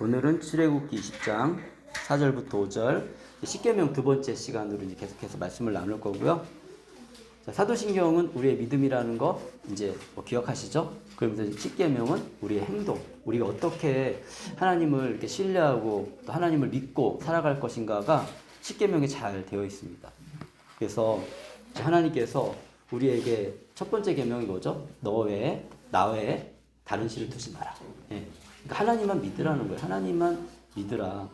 오늘은 출애굽기 20장 4절부터 5절 십계명 두 번째 시간으로 이제 계속해서 말씀을 나눌 거고요. 자, 사도신경은 우리의 믿음이라는 거 이제 기억하시죠? 그러면서 십계명은 우리의 행동, 우리가 어떻게 하나님을 이렇게 신뢰하고 또 하나님을 믿고 살아갈 것인가가 십계명에 잘 되어 있습니다. 그래서 하나님께서 우리에게 첫 번째 계명이 뭐죠? 너 외에 나 외에 다른 신을 두지 마라. 예. 그러니까 하나님만 믿으라는 거예요. 하나님만 믿으라.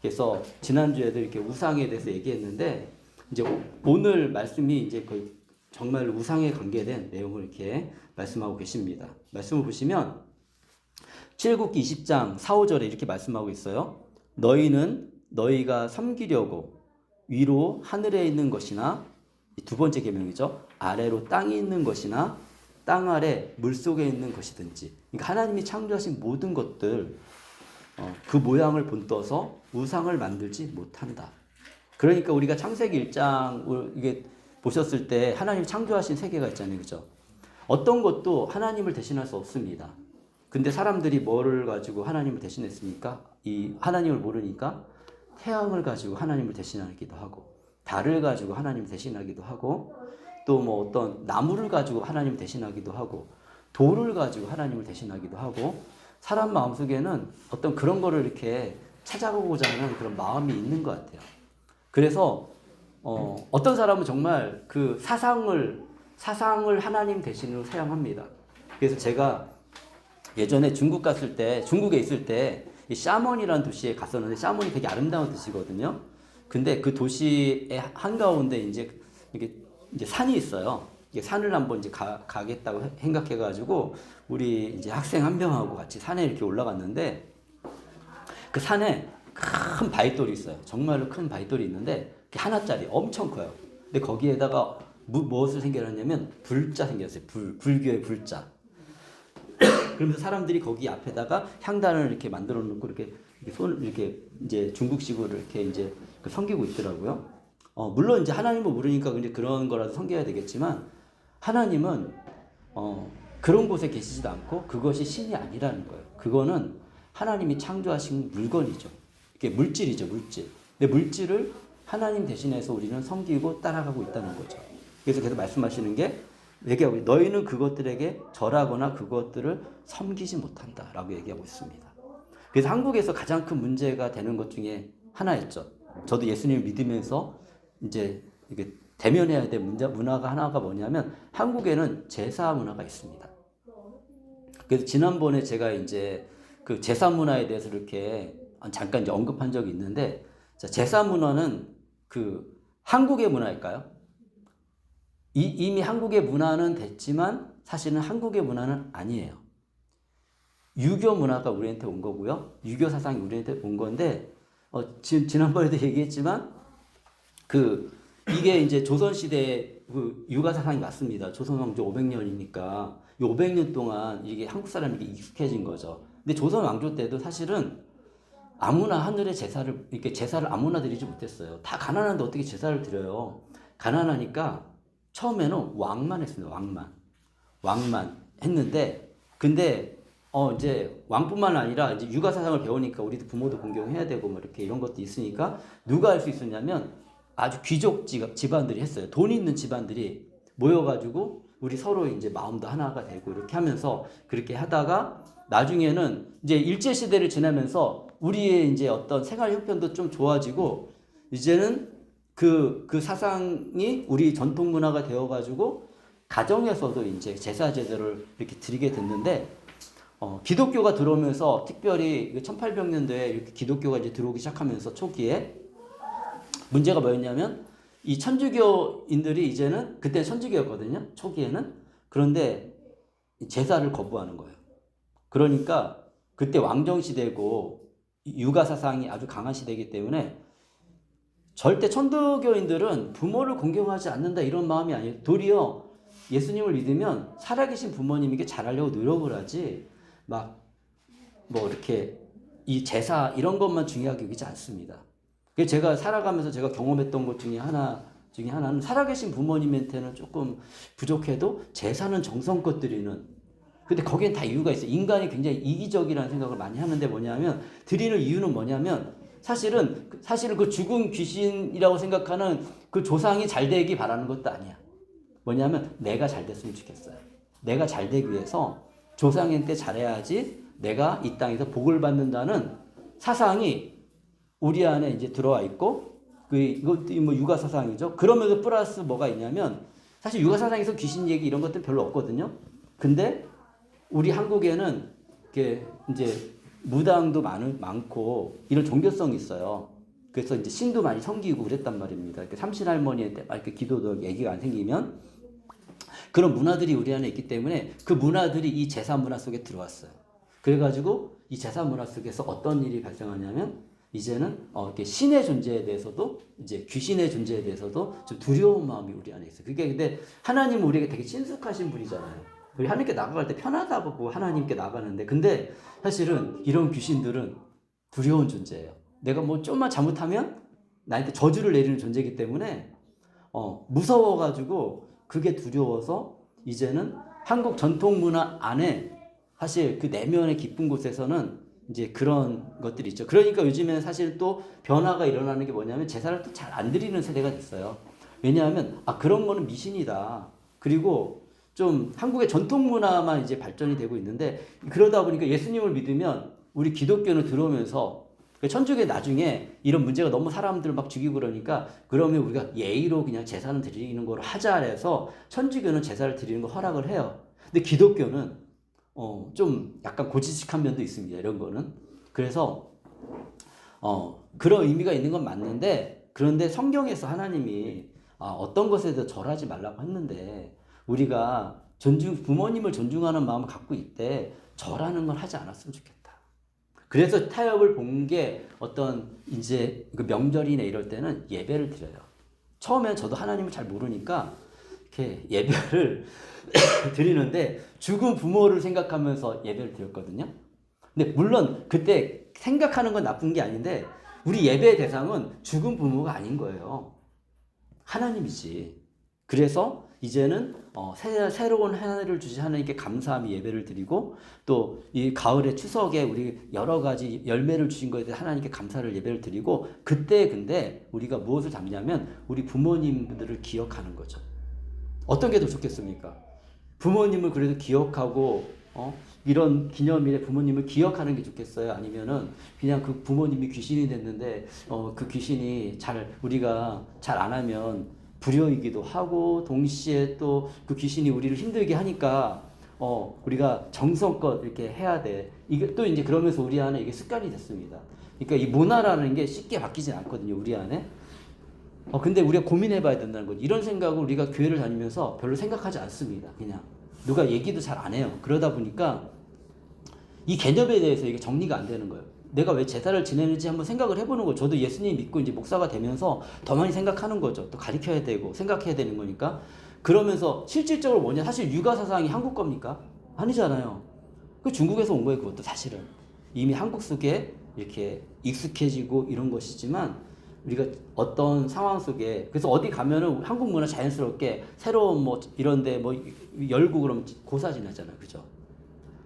그래서 지난주에도 이렇게 우상에 대해서 얘기했는데 이제 오늘 말씀이 이제 그 정말 우상에 관계된 내용을 이렇게 말씀하고 계십니다. 말씀을 보시면 출애굽기 20장 4, 5절에 이렇게 말씀하고 있어요. 너희는 너희가 섬기려고 위로 하늘에 있는 것이나 두 번째 계명이죠. 아래로 땅에 있는 것이나 땅 아래 물속에 있는 것이든지, 그러니까 하나님이 창조하신 모든 것들 그 모양을 본떠서 우상을 만들지 못한다. 그러니까 우리가 창세기 1장을 이게 보셨을 때 하나님이 창조하신 세계가 있잖아요, 그죠? 어떤 것도 하나님을 대신할 수 없습니다. 근데 사람들이 뭐를 가지고 하나님을 대신했습니까? 이 하나님을 모르니까 태양을 가지고 하나님을 대신하기도 하고, 달을 가지고 하나님을 대신하기도 하고, 또 뭐 어떤 나무를 가지고 하나님을 대신하기도 하고, 돌을 가지고 하나님을 대신하기도 하고, 사람 마음속에는 어떤 그런 거를 이렇게 찾아가고자 하는 그런 마음이 있는 것 같아요. 그래서 어떤 사람은 정말 그 사상을 하나님 대신으로 사용합니다. 그래서 제가 예전에 중국에 있을 때 이 샤먼이라는 도시에 갔었는데, 샤먼이 되게 아름다운 도시거든요. 근데 그 도시의 한가운데 이제 산이 있어요. 이게 산을 한번 이제 가겠다고 생각해가지고 우리 이제 학생 한 명하고 같이 산에 이렇게 올라갔는데, 그 산에 큰 바위돌이 있어요. 정말로 큰 바위돌이 있는데 그게 하나짜리 엄청 커요. 근데 거기에다가 무엇을 생겨놨냐면 불자 생겼어요. 불교의 불자. 그러면서 사람들이 거기 앞에다가 향단을 이렇게 만들어 놓고 이렇게 손을 이렇게 이제 중국식으로 이렇게 이제 섬기고 있더라고요. 물론 이제 하나님을 모르니까 이제 그런 거라도 섬겨야 되겠지만, 하나님은 그런 곳에 계시지도 않고 그것이 신이 아니라는 거예요. 그거는 하나님이 창조하신 물건이죠. 이게 물질이죠, 물질. 근데 물질을 하나님 대신해서 우리는 섬기고 따라가고 있다는 거죠. 그래서 계속 말씀하시는 게, 얘기하고 너희는 그것들에게 절하거나 그것들을 섬기지 못한다라고 얘기하고 있습니다. 그래서 한국에서 가장 큰 문제가 되는 것 중에 하나였죠. 저도 예수님을 믿으면서 이제 이게 대면해야 될 문화가 하나가 뭐냐면, 한국에는 제사 문화가 있습니다. 그래서 지난번에 제가 이제 그 제사 문화에 대해서 이렇게 잠깐 이제 언급한 적이 있는데, 제사 문화는 그 한국의 문화일까요? 이미 한국의 문화는 됐지만 사실은 한국의 문화는 아니에요. 유교 문화가 우리한테 온 거고요. 유교 사상이 우리한테 온 건데, 지난번에도 얘기했지만 이게 이제 조선시대의 그 육아 사상이 맞습니다. 조선 왕조 500년이니까 이 500년 동안 이게 한국 사람에게 익숙해진 거죠. 근데 조선 왕조 때도 사실은 아무나 하늘의 제사를 아무나 드리지 못했어요. 다 가난한데 어떻게 제사를 드려요? 가난하니까 처음에는 왕만 했습니다. 왕만 했는데, 근데 이제 왕뿐만 아니라 이제 육아 사상을 배우니까 우리도 부모도 공경해야 되고 뭐 이렇게 이런 것도 있으니까 누가 할 수 있었냐면 아주 귀족 집안들이 했어요. 돈 있는 집안들이 모여가지고 우리 서로 이제 마음도 하나가 되고 이렇게 하면서 그렇게 하다가 나중에는 이제 일제시대를 지나면서 우리의 이제 어떤 생활 형편도 좀 좋아지고, 이제는 그 사상이 우리 전통 문화가 되어가지고 가정에서도 이제 제사 제도를 이렇게 드리게 됐는데, 기독교가 들어오면서 특별히 1800년도에 이렇게 기독교가 이제 들어오기 시작하면서 초기에 문제가 뭐였냐면, 이 천주교인들이 이제는, 그때 천주교였거든요, 초기에는. 그런데 제사를 거부하는 거예요. 그러니까 그때 왕정시대고 육아 사상이 아주 강한 시대이기 때문에 절대 천주교인들은 부모를 공경하지 않는다 이런 마음이 아니에요. 도리어 예수님을 믿으면 살아계신 부모님에게 잘하려고 노력을 하지, 막 뭐 이렇게 이 제사 이런 것만 중요하게 여기지 않습니다. 그래서 제가 살아가면서 제가 경험했던 것 중에 하나는 살아계신 부모님한테는 조금 부족해도 제사는 정성껏 드리는 근데 거기엔 다 이유가 있어요. 인간이 굉장히 이기적이라는 생각을 많이 하는데 뭐냐면 드리는 이유는 뭐냐면 사실은 그 죽은 귀신이라고 생각하는 그 조상이 잘 되기 바라는 것도 아니야. 뭐냐면 내가 잘 됐으면 좋겠어요. 내가 잘 되기 위해서 조상한테 잘해야지 내가 이 땅에서 복을 받는다는 사상이 우리 안에 이제 들어와 있고 이것도 뭐 육아 사상이죠. 그러면서 플러스 뭐가 있냐면 사실 육아 사상에서 귀신 얘기 이런 것들 별로 없거든요. 근데 우리 한국에는 이게 이제 무당도 많고 이런 종교성이 있어요. 그래서 이제 신도 많이 섬기고 그랬단 말입니다. 이렇게 삼신할머니한테 막 이렇게 기도도 얘기가 안 생기면 그런 문화들이 우리 안에 있기 때문에 그 문화들이 이 제사 문화 속에 들어왔어요. 그래가지고 이 제사 문화 속에서 어떤 일이 발생하냐면 이제는 이렇게 신의 존재에 대해서도 이제 귀신의 존재에 대해서도 좀 두려운 마음이 우리 안에 있어요. 그게 근데 하나님은 우리에게 되게 친숙하신 분이잖아요. 우리 하나님께 나가갈 때 편하다고 하나님께 나가는데 근데 사실은 이런 귀신들은 두려운 존재예요. 내가 뭐 좀만 잘못하면 나한테 저주를 내리는 존재이기 때문에 무서워가지고 그게 두려워서 이제는 한국 전통 문화 안에 사실 그 내면의 깊은 곳에서는 이제 그런 것들이 있죠. 그러니까 요즘에는 사실 또 변화가 일어나는 게 뭐냐면 제사를 또 잘 안 드리는 세대가 됐어요. 왜냐하면 그런 거는 미신이다. 그리고 좀 한국의 전통 문화만 이제 발전이 되고 있는데 그러다 보니까 예수님을 믿으면 우리 기독교는 들어오면서 천주교에 나중에 이런 문제가 너무 사람들을 막 죽이고 그러면 우리가 예의로 그냥 제사는 드리는 걸 하자 해서 천주교는 제사를 드리는 거 허락을 해요. 근데 기독교는 좀 약간 고지식한 면도 있습니다. 이런 거는. 그래서 그런 의미가 있는 건 맞는데 그런데 성경에서 하나님이 어떤 것에도 절하지 말라고 했는데 우리가 부모님을 존중하는 마음을 갖고 있대 절하는 건 하지 않았으면 좋겠다. 그래서 타협을 본 게 어떤 이제 그 명절이나 이럴 때는 예배를 드려요. 처음엔 저도 하나님을 잘 모르니까 이렇게 예배를 드리는데 죽은 부모를 생각하면서 예배를 드렸거든요. 근데 물론 그때 생각하는 건 나쁜 게 아닌데 우리 예배의 대상은 죽은 부모가 아닌 거예요. 하나님이지. 그래서 이제는 새로운 하늘을 주신 하나님께 감사함이 예배를 드리고 또 이 가을의 추석에 우리 여러 가지 열매를 주신 것에 대해 하나님께 감사를 예배를 드리고 그때 근데 우리가 무엇을 담냐면 우리 부모님들을 기억하는 거죠. 어떤 게 더 좋겠습니까? 부모님을 그래도 기억하고 이런 기념일에 부모님을 기억하는 게 좋겠어요? 아니면은 그냥 그 부모님이 귀신이 됐는데 그 귀신이 우리가 잘 안 하면 불효이기도 하고 동시에 또 그 귀신이 우리를 힘들게 하니까 우리가 정성껏 이렇게 해야 돼. 이게 또 이제 그러면서 우리 안에 이게 습관이 됐습니다. 그러니까 이 문화라는 게 쉽게 바뀌진 않거든요, 우리 안에. 근데 우리가 고민해 봐야 된다는 거죠. 이런 생각을 우리가 교회를 다니면서 별로 생각하지 않습니다. 그냥. 누가 얘기도 잘 안 해요. 그러다 보니까 이 개념에 대해서 이게 정리가 안 되는 거예요. 내가 왜 제사를 지내는지 한번 생각을 해보는 거죠. 저도 예수님 믿고 이제 목사가 되면서 더 많이 생각하는 거죠. 또 가르쳐야 되고 생각해야 되는 거니까. 그러면서 실질적으로 뭐냐? 사실 육아 사상이 한국 겁니까? 아니잖아요. 그 중국에서 온 거예요. 그것도 사실은. 이미 한국 속에 이렇게 익숙해지고 이런 것이지만 우리가 어떤 상황 속에 그래서 어디 가면은 한국 문화 자연스럽게 새로운 뭐 이런데 뭐 열고 그러면 고사 지나잖아요. 그죠?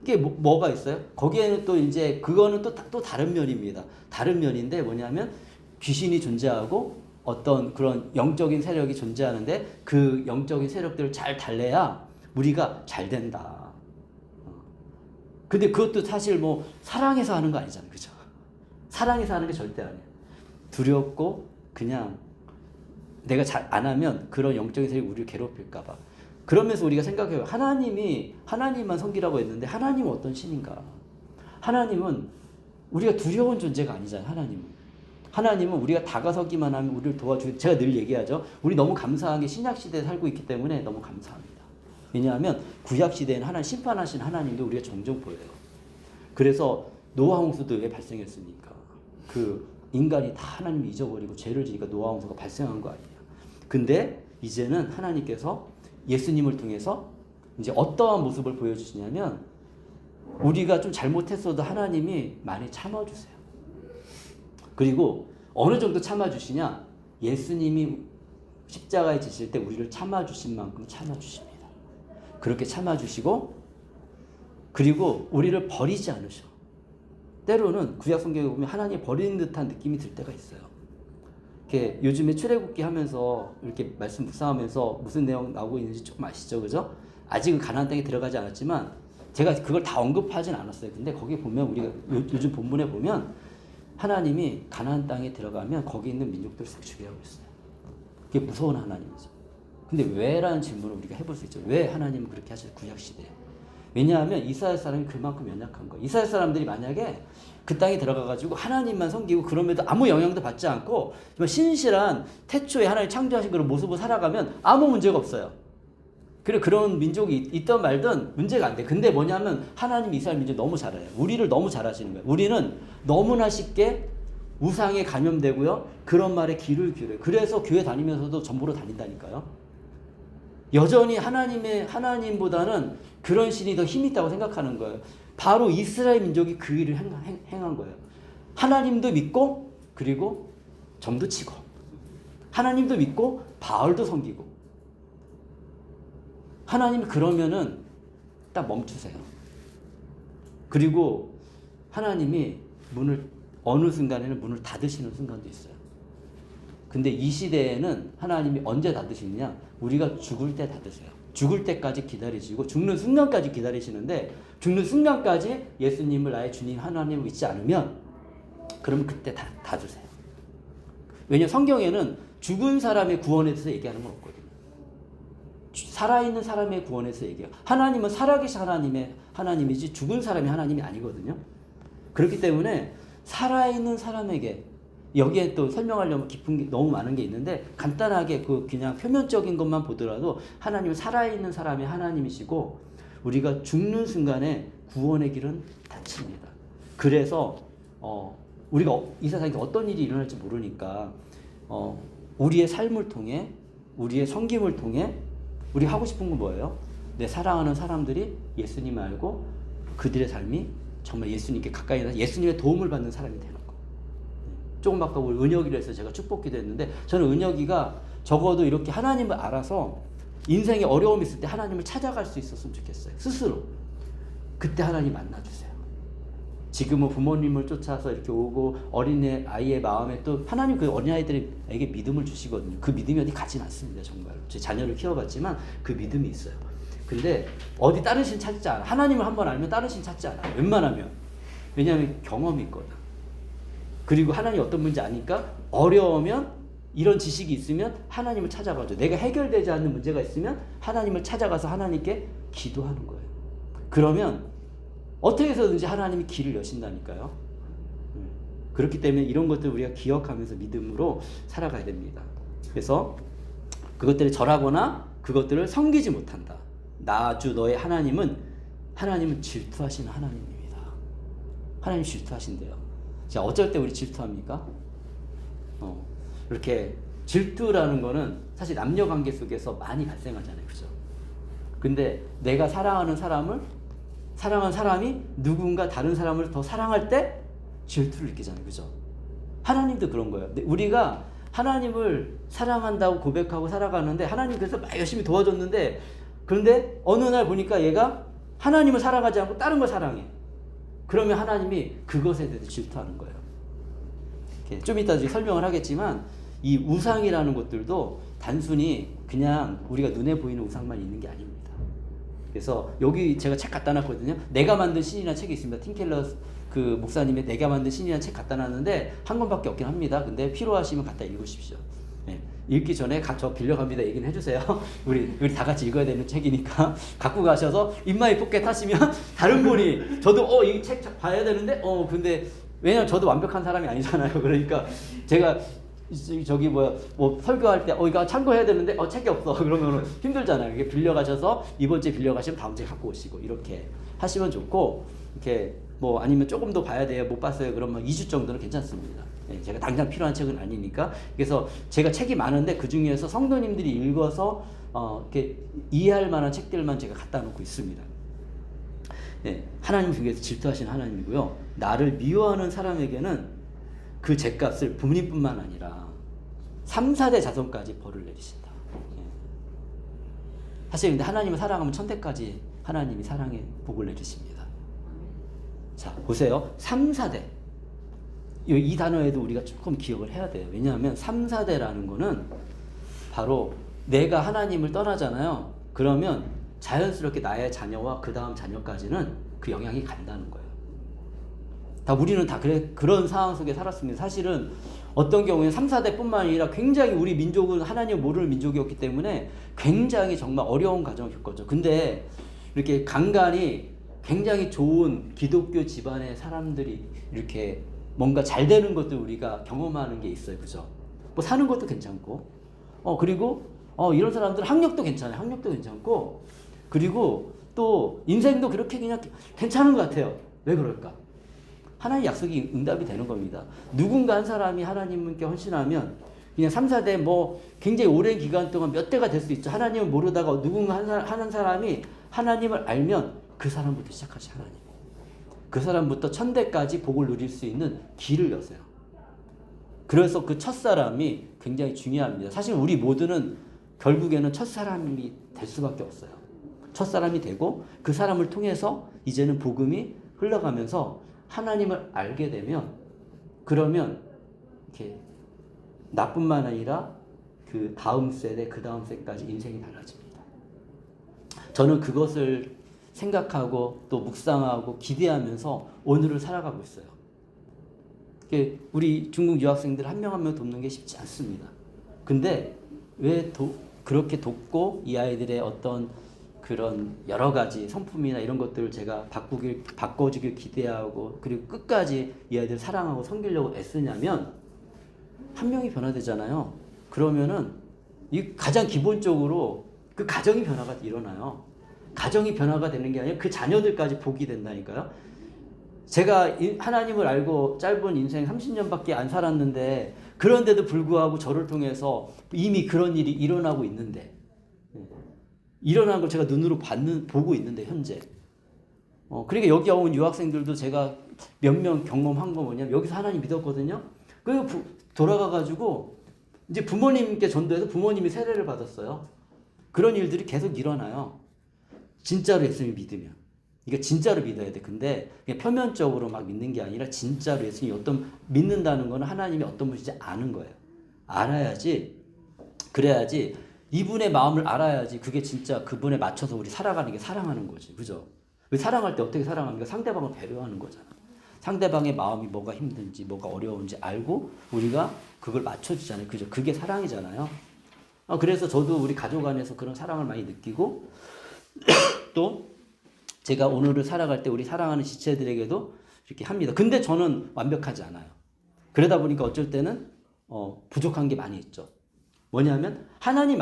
이게 뭐가 있어요? 거기에는 또 이제 그거는 또 다른 면입니다. 다른 면인데 뭐냐면 귀신이 존재하고 어떤 그런 영적인 세력이 존재하는데 그 영적인 세력들을 잘 달래야 우리가 잘 된다. 근데 그것도 사실 뭐 사랑해서 하는 거 아니잖아요. 그죠? 사랑해서 하는 게 절대 아니에요. 두렵고 그냥 내가 잘 안 하면 그런 영적인 세력이 우리를 괴롭힐까봐. 그러면서 우리가 생각해요. 하나님만 섬기라고 했는데 하나님은 어떤 신인가? 하나님은 우리가 두려운 존재가 아니잖아요. 하나님은 우리가 다가서기만 하면 우리를 도와주고 제가 늘 얘기하죠. 우리 너무 감사한 게 신약시대에 살고 있기 때문에 너무 감사합니다. 왜냐하면 구약시대에는 심판하신 하나님도 우리가 종종 보여요. 그래서 노아 홍수도 왜 발생했습니까? 그 인간이 다 하나님을 잊어버리고 죄를 지니까 노아 홍수가 발생한 거 아니에요. 근데 이제는 하나님께서 예수님을 통해서 이제 어떠한 모습을 보여주시냐면 우리가 좀 잘못했어도 하나님이 많이 참아주세요. 그리고 어느 정도 참아주시냐? 예수님이 십자가에 지실 때 우리를 참아주신 만큼 참아주십니다. 그렇게 참아주시고 그리고 우리를 버리지 않으셔. 때로는 구약 성경에 보면 하나님 버리는 듯한 느낌이 들 때가 있어요. 이렇게 요즘에 출애굽기 하면서 이렇게 말씀 묵상하면서 무슨 내용 나오고 있는지 조금 아시죠, 그죠? 아직은 가나안 땅에 들어가지 않았지만 제가 그걸 다 언급하진 않았어요. 근데 거기 보면 우리가 요즘 본문에 보면 하나님이 가나안 땅에 들어가면 거기 있는 민족들을 싹 죽이라고 했어요. 그게 무서운 하나님이죠. 근데 왜라는 질문을 우리가 해볼 수 있죠. 왜 하나님은 그렇게 하셨어요? 구약 시대에. 왜냐하면 이스라엘 사람이 그만큼 연약한 거예요. 이스라엘 사람들이 만약에 그 땅에 들어가가지고 하나님만 섬기고 그럼에도 아무 영향도 받지 않고 정말 신실한 태초에 하나님 창조하신 그런 모습으로 살아가면 아무 문제가 없어요. 그래 그런 민족이 있던 말든 문제가 안 돼. 근데 뭐냐면 하나님 이스라엘 민족 너무 잘 알아요. 우리를 너무 잘 아시는 거예요. 우리는 너무나 쉽게 우상에 감염되고요. 그런 말에 귀를 기울여요. 그래서 교회 다니면서도 전보로 다닌다니까요. 여전히 하나님보다는 그런 신이 더 힘이 있다고 생각하는 거예요. 바로 이스라엘 민족이 그 일을 행한 거예요. 하나님도 믿고 그리고 점도 치고 하나님도 믿고 바알도 섬기고 하나님 그러면은 딱 멈추세요. 그리고 하나님이 문을 어느 순간에는 문을 닫으시는 순간도 있어요. 근데 이 시대에는 하나님이 언제 닫으시느냐? 우리가 죽을 때 닫으세요. 죽을 때까지 기다리시고 죽는 순간까지 기다리시는데 죽는 순간까지 예수님을 나의 주님 하나님을 믿지 않으면 그러면 그때 닫으세요. 왜냐하면 성경에는 죽은 사람의 구원에 대해서 얘기하는 건 없거든요. 살아있는 사람의 구원에 대해서 얘기해요. 하나님은 살아계신 하나님이지 죽은 사람이 하나님이 아니거든요. 그렇기 때문에 살아있는 사람에게 여기에 또 설명하려면 깊은 게 너무 많은 게 있는데 간단하게 그냥 표면적인 것만 보더라도 하나님은 살아있는 사람의 하나님이시고 우리가 죽는 순간에 구원의 길은 닫힙니다. 그래서 우리가 이 세상에 어떤 일이 일어날지 모르니까 우리의 삶을 통해 우리의 섬김을 통해 우리 하고 싶은 건 뭐예요? 내 사랑하는 사람들이 예수님을 알고 그들의 삶이 정말 예수님께 가까이 나서 예수님의 도움을 받는 사람이 되는 거. 조금 아까 우리 은혁이라 해서 제가 축복기도 했는데 저는 은혁이가 적어도 이렇게 하나님을 알아서 인생에 어려움이 있을 때 하나님을 찾아갈 수 있었으면 좋겠어요. 스스로. 그때 하나님 만나주세요. 지금은 부모님을 쫓아서 이렇게 오고 아이의 마음에 또 하나님 그 어린아이들에게 믿음을 주시거든요. 그 믿음이 어디 가진 않습니다. 정말. 제 자녀를 키워봤지만 그 믿음이 있어요. 근데 어디 다른 신 찾지 않아. 하나님을 한번 알면 다른 신 찾지 않아. 웬만하면. 왜냐하면 경험이 있거든. 그리고 하나님이 어떤 문제 아니까 어려우면 이런 지식이 있으면 하나님을 찾아가죠. 내가 해결되지 않는 문제가 있으면 하나님을 찾아가서 하나님께 기도하는 거예요. 그러면 어떻게 해서든지 하나님이 길을 여신다니까요. 그렇기 때문에 이런 것들 우리가 기억하면서 믿음으로 살아가야 됩니다. 그래서 그것들을 절하거나 그것들을 섬기지 못한다. 나 주 너의 하나님은 질투하시는 하나님입니다. 하나님 질투하신대요. 자, 어쩔 때 우리 질투합니까? 이렇게 질투라는 거는 사실 남녀 관계 속에서 많이 발생하잖아요. 그죠? 근데 내가 사랑하는 사람이 누군가 다른 사람을 더 사랑할 때 질투를 느끼잖아요. 그죠? 하나님도 그런 거예요. 우리가 하나님을 사랑한다고 고백하고 살아가는데 하나님 그래서 막 열심히 도와줬는데 그런데 어느 날 보니까 얘가 하나님을 사랑하지 않고 다른 걸 사랑해. 그러면 하나님이 그것에 대해서 질투하는 거예요. 좀 이따 설명을 하겠지만 이 우상이라는 것들도 단순히 그냥 우리가 눈에 보이는 우상만 있는 게 아닙니다. 그래서 여기 제가 책 갖다 놨거든요. 내가 만든 신이라는 책이 있습니다. 팀 켈러 그 목사님의 내가 만든 신이라는 책 갖다 놨는데 한 권밖에 없긴 합니다. 근데 필요하시면 갖다 읽으십시오. 네. 읽기 전에 저 빌려갑니다 얘기는 해주세요. 우리 다 같이 읽어야 되는 책이니까 갖고 가셔서 입마이 포켓 하시면 다른 분이 저도 이 책 봐야 되는데 근데 왜냐면 저도 완벽한 사람이 아니잖아요. 그러니까 제가 저기 설교할 때 이거 참고해야 되는데 책이 없어 그러면 힘들잖아요. 이게 빌려가셔서 이번 주에 빌려가시면 다음 주에 갖고 오시고 이렇게 하시면 좋고 이렇게 아니면 조금 더 봐야 돼요. 못 봤어요. 그러면 2주 정도는 괜찮습니다. 네, 제가 당장 필요한 책은 아니니까. 그래서 제가 책이 많은데 그 중에서 성도님들이 읽어서 이렇게 이해할 만한 책들만 제가 갖다 놓고 있습니다. 네, 하나님 중에서 질투하시는 하나님이고요. 나를 미워하는 사람에게는 그 죗값을 부모님뿐만 아니라 3, 4대 자손까지 벌을 내리신다. 네. 사실 근데 하나님을 사랑하면 천대까지 하나님이 사랑의 복을 내리십니다. 자, 보세요. 3, 4대. 이 단어에도 우리가 조금 기억을 해야 돼요. 왜냐하면 3, 4대라는 거는 바로 내가 하나님을 떠나잖아요. 그러면 자연스럽게 나의 자녀와 그 다음 자녀까지는 그 영향이 간다는 거예요. 우리는 다 그런 상황 속에 살았습니다. 사실은 어떤 경우에는 3, 4대뿐만 아니라 굉장히 우리 민족은 하나님을 모르는 민족이었기 때문에 굉장히 정말 어려운 과정을 겪었죠. 근데 이렇게 간간히 굉장히 좋은 기독교 집안의 사람들이 이렇게 뭔가 잘 되는 것들 우리가 경험하는 게 있어요. 그죠? 뭐 사는 것도 괜찮고, 그리고, 이런 사람들은 학력도 괜찮아요. 학력도 괜찮고, 그리고 또 인생도 그렇게 그냥 괜찮은 것 같아요. 왜 그럴까? 하나님의 약속이 응답이 되는 겁니다. 누군가 한 사람이 하나님께 헌신하면 그냥 3, 4대 뭐 굉장히 오랜 기간 동안 몇 대가 될 수 있죠. 하나님을 모르다가 누군가 한 사람이 하나님을 알면 그 사람부터 시작하시 하나님. 그 사람부터 1000대까지 복을 누릴 수 있는 길을 여세요. 그래서 그 첫사람이 굉장히 중요합니다. 사실 우리 모두는 결국에는 첫사람이 될 수밖에 없어요. 첫사람이 되고 그 사람을 통해서 이제는 복음이 흘러가면서 하나님을 알게 되면 그러면 이렇게 나뿐만 아니라 그 다음 세대, 그 다음 세대까지 인생이 달라집니다. 저는 그것을 생각하고 또 묵상하고 기대하면서 오늘을 살아가고 있어요. 우리 중국 유학생들 한 명 한 명 돕는 게 쉽지 않습니다. 근데 왜 그렇게 돕고 이 아이들의 어떤 그런 여러 가지 성품이나 이런 것들을 제가 바꿔주길 기대하고 그리고 끝까지 이 아이들 사랑하고 섬기려고 애쓰냐면 한 명이 변화되잖아요. 그러면은 이 가장 기본적으로 그 가정이 변화가 일어나요. 가정이 변화가 되는 게 아니라 그 자녀들까지 복이 된다니까요. 제가 하나님을 알고 짧은 인생 30년밖에 안 살았는데 그런데도 불구하고 저를 통해서 이미 그런 일이 일어나고 있는데 일어나는 걸 제가 눈으로 보고 있는데 현재 그러니까 여기 온 유학생들도 제가 몇 명 경험한 거 뭐냐면 여기서 하나님 믿었거든요. 그리고 돌아가가지고 이제 부모님께 전도해서 부모님이 세례를 받았어요. 그런 일들이 계속 일어나요. 진짜로 예수님 믿으면. 이거 진짜로 믿어야 돼. 근데 그냥 표면적으로 막 믿는 게 아니라 진짜로 예수님이 믿는다는 거는 하나님이 어떤 분인지 아는 거예요. 알아야지. 그래야지 이분의 마음을 알아야지 그게 진짜 그분에 맞춰서 우리 살아가는 게 사랑하는 거지. 그죠? 사랑할 때 어떻게 사랑합니까? 상대방을 배려하는 거잖아. 상대방의 마음이 뭐가 힘든지 뭐가 어려운지 알고 우리가 그걸 맞춰주잖아요. 그죠? 그게 사랑이잖아요. 그래서 저도 우리 가족 안에서 그런 사랑을 많이 느끼고 또 제가 오늘을 살아갈 때 우리 사랑하는 지체들에게도 이렇게 합니다. 근데 저는 완벽하지 않아요. 그러다 보니까 어쩔 때는 부족한 게 많이 있죠. 뭐냐면 하나님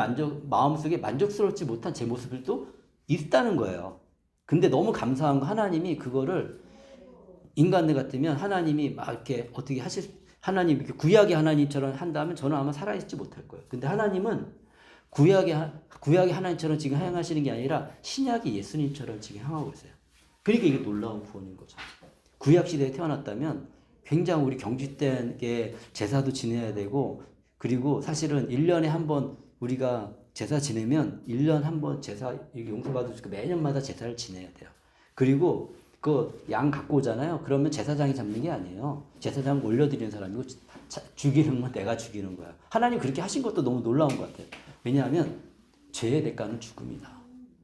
마음속에 만족스럽지 못한 제 모습들도 있다는 거예요. 근데 너무 감사한 거 하나님이 그거를 인간들 같으면 하나님이 막 이렇게 어떻게 하나님 이렇게 구약의 하나님처럼 한다면 저는 아마 살아있지 못할 거예요. 근데 하나님은 구약의 하나님처럼 지금 행하시는 게 아니라 신약의 예수님처럼 지금 행하고 있어요. 그러니까 이게 놀라운 구원인 거죠. 구약 시대에 태어났다면 굉장히 우리 경주된 게 제사도 지내야 되고 그리고 사실은 1년에 한 번 우리가 제사 지내면 1년 한 번 제사 용서받을 수 있고 매년마다 제사를 지내야 돼요. 그리고 그 양 갖고 오잖아요. 그러면 제사장이 잡는 게 아니에요. 제사장 올려드리는 사람이고 죽이는 건 내가 죽이는 거야. 하나님 그렇게 하신 것도 너무 놀라운 것 같아요. 왜냐하면 죄의 대가는 죽음이다.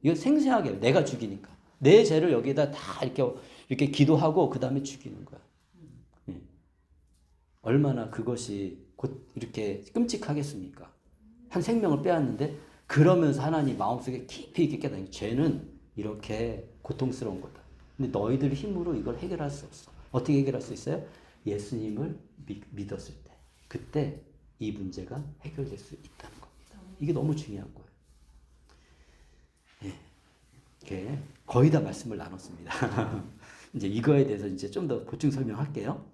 이거 생생하게 내가 죽이니까 내 죄를 여기에다 다 이렇게 기도하고 그 다음에 죽이는 거야. 네. 얼마나 그것이 곧 이렇게 끔찍하겠습니까? 한 생명을 빼앗는데 그러면서 하나님 마음속에 깊이 있게 깨닫는 죄는 이렇게 고통스러운 거다. 근데 너희들 힘으로 이걸 해결할 수 없어. 어떻게 해결할 수 있어요? 예수님을 믿었을 때 그때 이 문제가 해결될 수 있다는 겁니다. 이게 너무 중요한 거예요. 예, 거의 다 말씀을 나눴습니다. 이제 이거에 대해서 이제 좀 더 보충 설명할게요.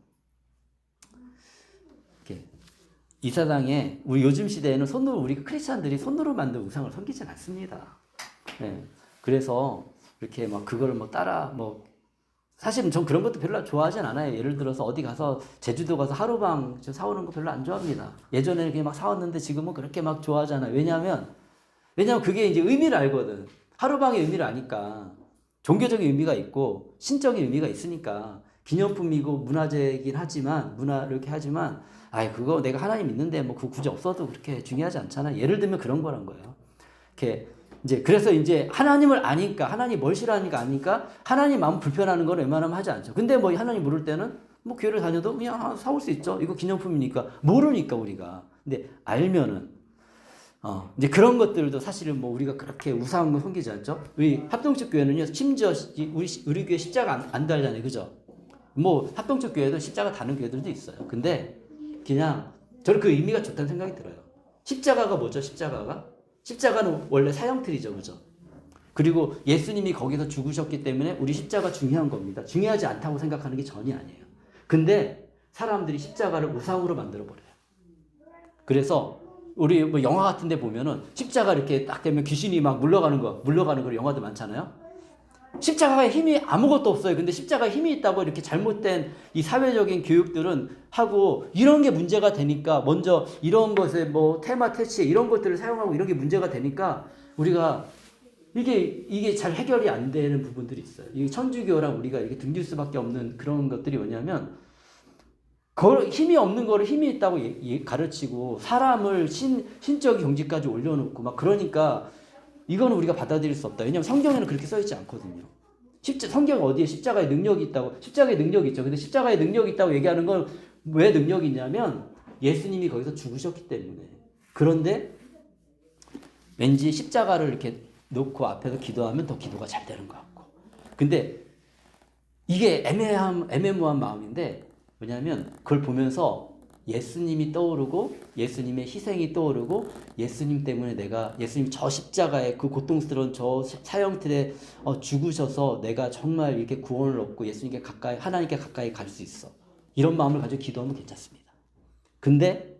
이 세상에 우리 요즘 시대에는 우리 크리스찬들이 손으로 만든 우상을 섬기진 않습니다. 예, 그래서 이렇게 막 그걸 사실은 전 그런 것도 별로 좋아하진 않아요. 예를 들어서 어디 가서 제주도 가서 하루방 사오는 거 별로 안 좋아합니다. 예전에는 그냥 막 사왔는데 지금은 그렇게 막 좋아하잖아요. 왜냐하면 그게 이제 의미를 알거든. 하루방의 의미를 아니까 종교적인 의미가 있고 신적인 의미가 있으니까 기념품이고 문화재이긴 하지만 문화를 이렇게 하지만 아이 그거 내가 하나님 믿는데 뭐 그거 굳이 없어도 그렇게 중요하지 않잖아. 예를 들면 그런 거란 거예요. 이렇게 이제 그래서 이제 하나님을 아니까 하나님 뭘 싫어하니까 아니까 하나님 마음 불편하는 건 웬만하면 하지 않죠. 근데 뭐 하나님 모를 때는 뭐 교회를 다녀도 그냥 사올 수 있죠. 이거 기념품이니까 모르니까 우리가. 근데 알면은 이제 그런 것들도 사실은 뭐 우리가 그렇게 우상한 거 섬기지 않죠. 우리 합동적 교회는요 심지어 우리 교회 십자가 안 달잖아요, 그죠? 뭐 합동적 교회도 십자가 다는 교회들도 있어요. 근데 그냥 저는 그 의미가 좋다는 생각이 들어요. 십자가가 뭐죠? 십자가는 원래 사형틀이죠, 그죠? 그리고 예수님이 거기서 죽으셨기 때문에 우리 십자가 중요한 겁니다. 중요하지 않다고 생각하는 게 전혀 아니에요. 근데 사람들이 십자가를 우상으로 만들어 버려요. 그래서 우리 뭐 영화 같은 데 보면은 십자가 이렇게 딱 되면 귀신이 막 물러가는 거 영화도 많잖아요. 십자가에 힘이 아무것도 없어요. 근데 십자가에 힘이 있다고 이렇게 잘못된 이 사회적인 교육들은 하고 이런 게 문제가 되니까 먼저 이런 것에 뭐 테마 태치 이런 것들을 사용하고 이런 게 문제가 되니까 우리가 이게 잘 해결이 안 되는 부분들이 있어요. 이 천주교랑 우리가 이렇게 등질 수밖에 없는 그런 것들이 뭐냐면 힘이 없는 거를 힘이 있다고 가르치고 사람을 신적 경지까지 올려놓고 막 그러니까 이거는 우리가 받아들일 수 없다. 왜냐하면 성경에는 그렇게 써있지 않거든요. 성경 어디에 십자가의 능력이 있다고? 십자가의 능력이 있죠. 근데 십자가의 능력이 있다고 얘기하는 건 왜 능력이 있냐면 예수님이 거기서 죽으셨기 때문에. 그런데 왠지 십자가를 이렇게 놓고 앞에서 기도하면 더 기도가 잘 되는 것 같고. 근데 이게 애매모호한 마음인데 뭐냐면 그걸 보면서 예수님이 떠오르고 예수님의 희생이 떠오르고 예수님 때문에 예수님 저 십자가에 그 고통스러운 저 사형틀에 죽으셔서 내가 정말 이렇게 구원을 얻고 예수님께 가까이 하나님께 가까이 갈 수 있어. 이런 마음을 가지고 기도하면 괜찮습니다. 근데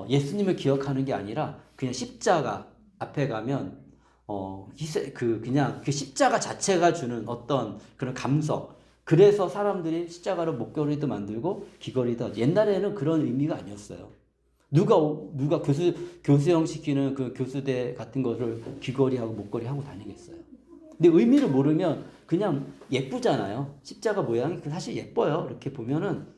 예수님을 기억하는 게 아니라 그냥 십자가 앞에 가면 그냥 그 십자가 자체가 주는 어떤 그런 감성. 그래서 사람들이 십자가로 목걸이도 만들고 귀걸이도 옛날에는 그런 의미가 아니었어요. 누가 교수형 시키는 그 교수대 같은 거를 귀걸이하고 목걸이하고 다니겠어요. 근데 의미를 모르면 그냥 예쁘잖아요. 십자가 모양이 사실 예뻐요. 이렇게 보면은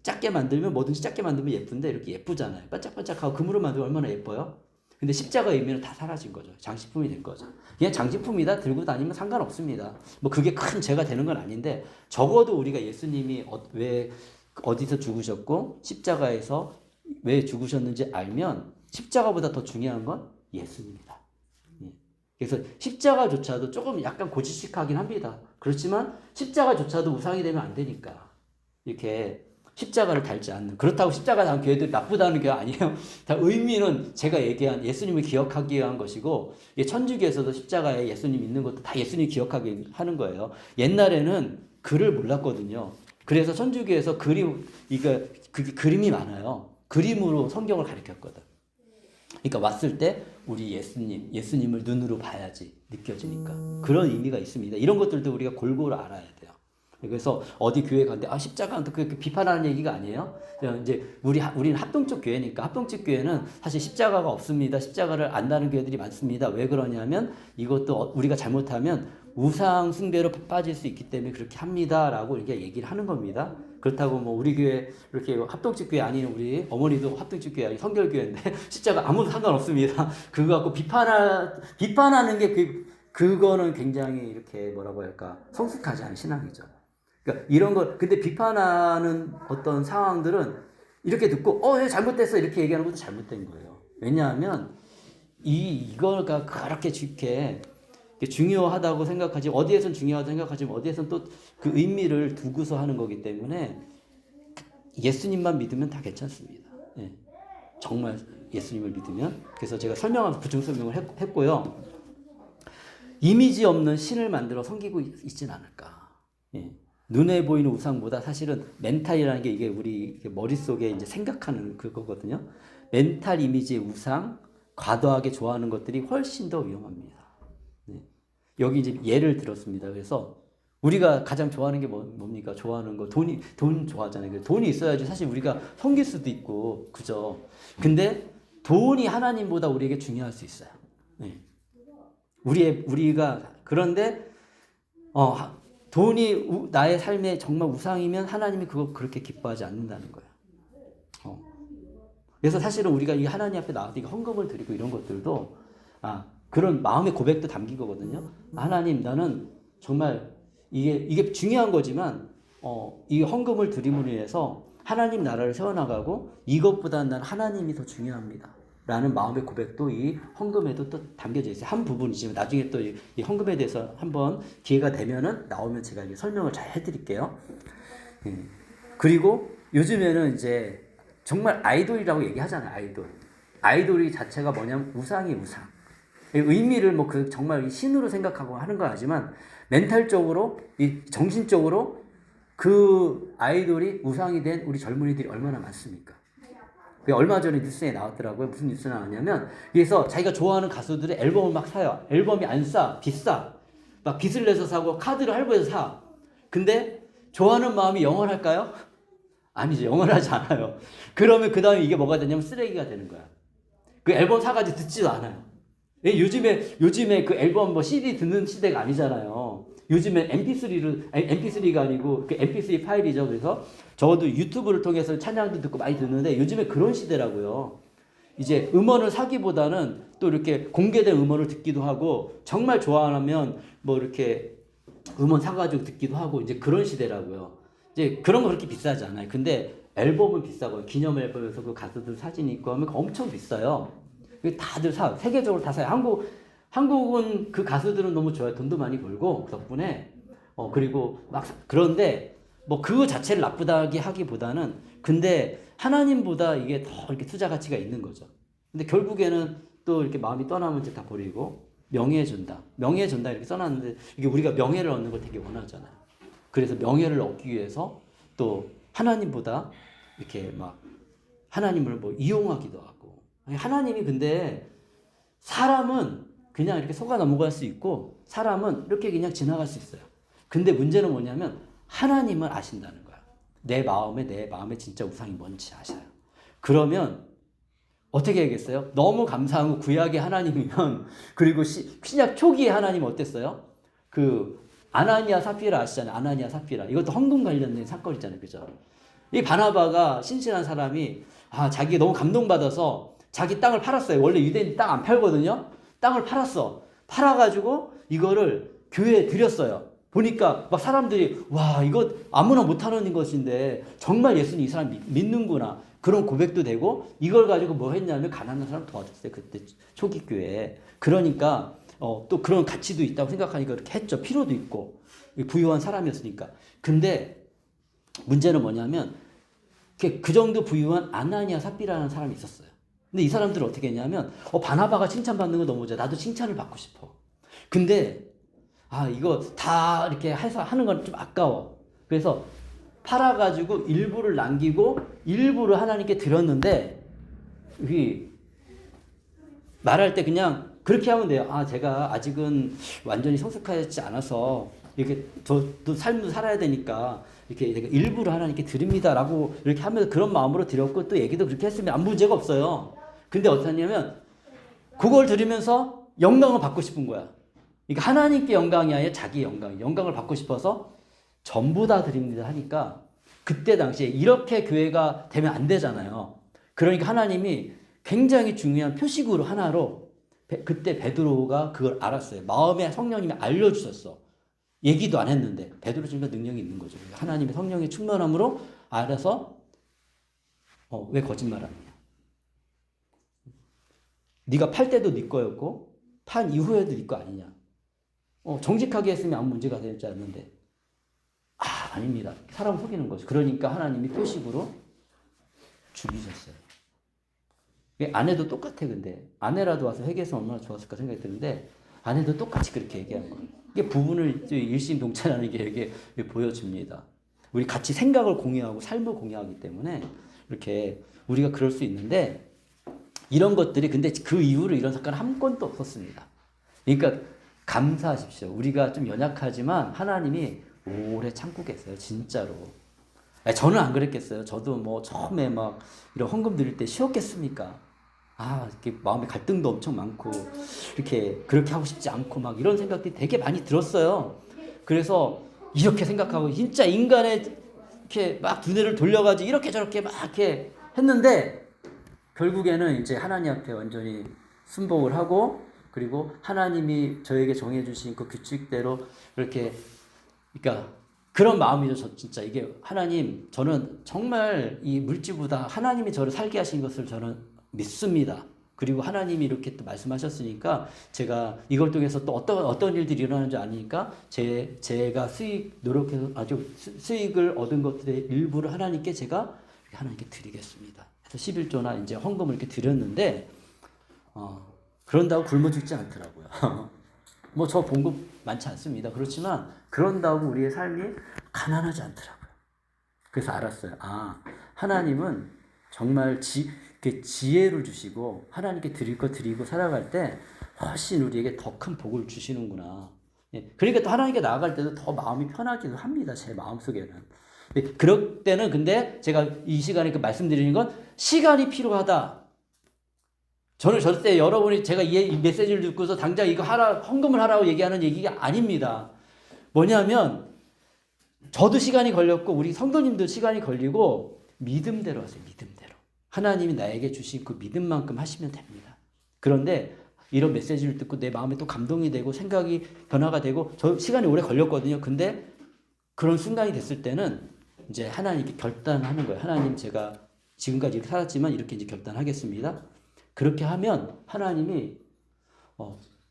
작게 만들면 뭐든지 작게 만들면 예쁜데 이렇게 예쁘잖아요. 반짝반짝하고 금으로 만들면 얼마나 예뻐요. 근데 십자가 의미는 다 사라진 거죠. 장식품이 된 거죠. 그냥 장식품이다 들고 다니면 상관없습니다. 뭐 그게 큰 죄가 되는 건 아닌데 적어도 우리가 예수님이 왜 어디서 죽으셨고 십자가에서 왜 죽으셨는지 알면 십자가보다 더 중요한 건 예수님이다. 그래서 십자가조차도 조금 약간 고지식하긴 합니다. 그렇지만 십자가조차도 우상이 되면 안 되니까 이렇게 십자가를 달지 않는. 그렇다고 십자가 단 교회들이 나쁘다는 게 아니에요. 다 의미는 제가 얘기한 예수님을 기억하기 위한 것이고 천주교에서도 십자가에 예수님 있는 것도 다 예수님 기억하게 하는 거예요. 옛날에는 글을 몰랐거든요. 그래서 천주교에서 그림이 많아요. 그림으로 성경을 가르쳤거든. 그러니까 왔을 때 우리 예수님을 눈으로 봐야지 느껴지니까 그런 의미가 있습니다. 이런 것들도 우리가 골고루 알아야 돼요. 그래서 어디 교회 가는데 십자가는 그렇게 비판하는 얘기가 아니에요. 이제 우리는 합동적 교회니까 합동적 교회는 사실 십자가가 없습니다. 십자가를 안다는 교회들이 많습니다. 왜 그러냐면 이것도 우리가 잘못하면 우상 숭배로 빠질 수 있기 때문에 그렇게 합니다라고 이렇게 얘기를 하는 겁니다. 그렇다고 뭐 우리 교회 이렇게 합동적 교회 아닌 우리 어머니도 합동적 교회 아닌 성결교회인데 십자가 아무도 상관없습니다. 그거 갖고 비판하는 게 그거는 굉장히 이렇게 뭐라고 할까 성숙하지 않은 신앙이죠. 그러니까 이런 거 근데 비판하는 어떤 상황들은 이렇게 듣고 잘못됐어 이렇게 얘기하는 것도 잘못된 거예요. 왜냐하면 이거가 그렇게 쉽게 중요하다고 생각하지 어디에선 중요하다고 생각하지만 어디에선 또 그 의미를 두고서 하는 거기 때문에 예수님만 믿으면 다 괜찮습니다. 예. 정말 예수님을 믿으면. 그래서 제가 부정 설명을 했고요. 이미지 없는 신을 만들어 섬기고 있진 않을까. 예. 눈에 보이는 우상보다 사실은 멘탈이라는 게 이게 우리 머릿속에 이제 생각하는 그거거든요. 멘탈 이미지의 우상, 과도하게 좋아하는 것들이 훨씬 더 위험합니다. 네. 여기 이제 예를 들었습니다. 그래서 우리가 가장 좋아하는 게 뭡니까? 좋아하는 거 돈 좋아하잖아요. 돈이 있어야지 사실 우리가 섬길 수도 있고 그죠? 근데 돈이 하나님보다 우리에게 중요할 수 있어요. 네. 우리가 그런데 돈이 나의 삶의 정말 우상이면 하나님이 그거 그렇게 기뻐하지 않는다는 거예요. 그래서 사실은 우리가 이 하나님 앞에 나와서 헌금을 드리고 이런 것들도 그런 마음의 고백도 담긴 거거든요. 하나님, 나는 정말 이게 중요한 거지만 이 헌금을 드림으로 인해서 하나님 나라를 세워나가고 이것보다는 난 하나님이 더 중요합니다. 라는 마음의 고백도 이 헌금에도 또 담겨져 있어요. 한 부분이지만 나중에 또 이 헌금에 대해서 한번 기회가 되면은 나오면 제가 이제 설명을 잘 해드릴게요. 그리고 요즘에는 이제 정말 아이돌이라고 얘기하잖아요. 아이돌이 자체가 뭐냐면 우상이 우상. 의미를 뭐 정말 신으로 생각하고 하는 거 하지만 멘탈적으로, 이 정신적으로 그 아이돌이 우상이 된 우리 젊은이들이 얼마나 많습니까? 얼마 전에 뉴스에 나왔더라고요. 무슨 뉴스 나왔냐면, 그래서 자기가 좋아하는 가수들의 앨범을 막 사요. 앨범이 안 싸, 비싸. 막 빚을 내서 사고 카드를 할부해서 사. 근데 좋아하는 마음이 영원할까요? 아니죠. 영원하지 않아요. 그러면 그 다음에 이게 뭐가 되냐면 쓰레기가 되는 거야. 그 앨범 사가지고 듣지도 않아요. 요즘에 그 앨범 뭐 CD 듣는 시대가 아니잖아요. 요즘에 MP3가 아니고 그 MP3 파일이죠. 그래서 적어도 유튜브를 통해서 찬양도 듣고 많이 듣는데 요즘에 그런 시대라고요. 이제 음원을 사기보다는 또 이렇게 공개된 음원을 듣기도 하고 정말 좋아하면 뭐 이렇게 음원 사가지고 듣기도 하고 이제 그런 시대라고요. 이제 그런 거 그렇게 비싸지 않아요. 근데 앨범은 비싸고 기념 앨범에서 그 가수들 사진 있고 하면 엄청 비싸요. 다들 세계적으로 다 사요. 한국은 그 가수들은 너무 좋아요. 돈도 많이 벌고 덕분에 그리고 그런데 뭐 그거 자체를 나쁘다게 하기보다는 근데 하나님보다 이게 더 이렇게 투자 가치가 있는 거죠. 근데 결국에는 또 이렇게 마음이 떠나면 이제 다 버리고 명예 준다 이렇게 써놨는데 이게 우리가 명예를 얻는 걸 되게 원하잖아요. 그래서 명예를 얻기 위해서 또 하나님보다 이렇게 막 하나님을 뭐 이용하기도 하고 하나님이 근데 사람은 그냥 이렇게 속아 넘어갈 수 있고 사람은 이렇게 그냥 지나갈 수 있어요. 근데 문제는 뭐냐면 하나님을 아신다는 거야. 내 마음에 진짜 우상이 뭔지 아셔요. 그러면 어떻게 해야겠어요? 너무 감사하고 구약의 하나님이면 그리고 신약 초기의 하나님 어땠어요? 그 아나니아 사피라 아시잖아요. 아나니아 사피라. 이것도 헌금 관련된 사건이잖아요. 그죠? 이 바나바가 신실한 사람이 자기 너무 감동받아서 자기 땅을 팔았어요. 원래 유대인이 땅 안 팔거든요. 땅을 팔아가지고 이거를 교회에 드렸어요. 보니까 막 사람들이 와 이거 아무나 못하는 것인데 정말 예수님 이 사람 믿는구나 그런 고백도 되고 이걸 가지고 뭐 했냐면 가난한 사람 도와줬어요. 그때 초기 교회에. 그러니까 또 그런 가치도 있다고 생각하니까 그렇게 했죠. 필요도 있고 부유한 사람이었으니까. 근데 문제는 뭐냐면 그 정도 부유한 아나니아 삽비라는 사람이 있었어요. 근데 이 사람들은 어떻게 했냐면 바나바가 칭찬받는 거 너무 좋아. 나도 칭찬을 받고 싶어. 근데 이거 다 이렇게 해서 하는 건 좀 아까워. 그래서 팔아가지고 일부를 남기고 일부를 하나님께 드렸는데 말할 때 그냥 그렇게 하면 돼요. 제가 아직은 완전히 성숙하지 않아서 이렇게 더 삶도 살아야 되니까 이렇게 일부를 하나님께 드립니다라고 이렇게 하면서 그런 마음으로 드렸고 또 얘기도 그렇게 했으면 아무 문제가 없어요. 근데 어떻게 하냐면 그걸 드리면서 영광을 받고 싶은 거야. 그러니까 하나님께 영광이 아니라 자기 영광을 받고 싶어서 전부 다 드립니다 하니까 그때 당시에 이렇게 교회가 되면 안 되잖아요. 그러니까 하나님이 굉장히 중요한 표식으로 하나로 그때 베드로가 그걸 알았어요. 마음에 성령님이 알려주셨어. 얘기도 안 했는데 베드로 중에 능력이 있는 거죠. 하나님의 성령의 충만함으로 알아서 왜 거짓말하느냐. 네가 팔 때도 네 거였고 판 이후에도 네 거 아니냐. 정직하게 했으면 아무 문제가 되지 않는데 아닙니다. 사람 속이는 거죠. 그러니까 하나님이 표식으로 죽이셨어요. 아내도 똑같아. 근데 아내라도 와서 회개했으면 얼마나 좋았을까 생각이 드는데 아내도 똑같이 그렇게 얘기한 거예요. 이게 부부를 일심동체라는 게 이게 보여줍니다. 우리 같이 생각을 공유하고 삶을 공유하기 때문에 이렇게 우리가 그럴 수 있는데 이런 것들이 근데 그 이후로 이런 사건은 한 건도 없었습니다. 그러니까 감사하십시오. 우리가 좀 연약하지만 하나님이 오래 참고 계세요. 진짜로. 저는 안 그랬겠어요. 저도 뭐 처음에 막 이런 헌금 드릴 때 쉬웠겠습니까? 이렇게 마음에 갈등도 엄청 많고 이렇게 그렇게 하고 싶지 않고 막 이런 생각들이 되게 많이 들었어요. 그래서 이렇게 생각하고 진짜 인간의 이렇게 막 두뇌를 돌려가지고 이렇게 저렇게 막 이렇게 했는데 결국에는 이제 하나님 앞에 완전히 순복을 하고 그리고 하나님이 저에게 정해주신 그 규칙대로 이렇게 그러니까 그런 마음이죠. 저 진짜 이게 하나님 저는 정말 이 물질보다 하나님이 저를 살게 하신 것을 저는 믿습니다. 그리고 하나님이 이렇게 또 말씀하셨으니까 제가 이걸 통해서 또 어떤 일들이 일어나는지 아니까 제가 노력해서 아주 수익을 얻은 것들의 일부를 하나님께 제가 하나님께 드리겠습니다. 그래서 11조나 이제 헌금을 이렇게 드렸는데 그런다고 굶어 죽지 않더라고요. 뭐 저 봉급 많지 않습니다. 그렇지만 그런다고 우리의 삶이 가난하지 않더라고요. 그래서 알았어요. 하나님은 정말 지혜를 주시고 하나님께 드릴 거 드리고 살아갈 때 훨씬 우리에게 더 큰 복을 주시는구나. 그러니까 또 하나님께 나아갈 때도 더 마음이 편하기도 합니다. 제 마음속에는. 그럴 때는 근데 제가 이 시간에 말씀드리는 건 시간이 필요하다. 저는 절대 여러분이 제가 이 메시지를 듣고서 당장 이거 헌금을 하라고 얘기하는 얘기가 아닙니다. 뭐냐면 저도 시간이 걸렸고 우리 성도님도 시간이 걸리고 믿음대로 하세요. 믿음대로. 하나님이 나에게 주신 그 믿음만큼 하시면 됩니다. 그런데 이런 메시지를 듣고 내 마음에 또 감동이 되고 생각이 변화가 되고 저 시간이 오래 걸렸거든요. 근데 그런 순간이 됐을 때는 이제 하나님께 결단하는 거예요. 하나님 제가 지금까지 이렇게 살았지만 이렇게 이제 결단하겠습니다. 그렇게 하면 하나님이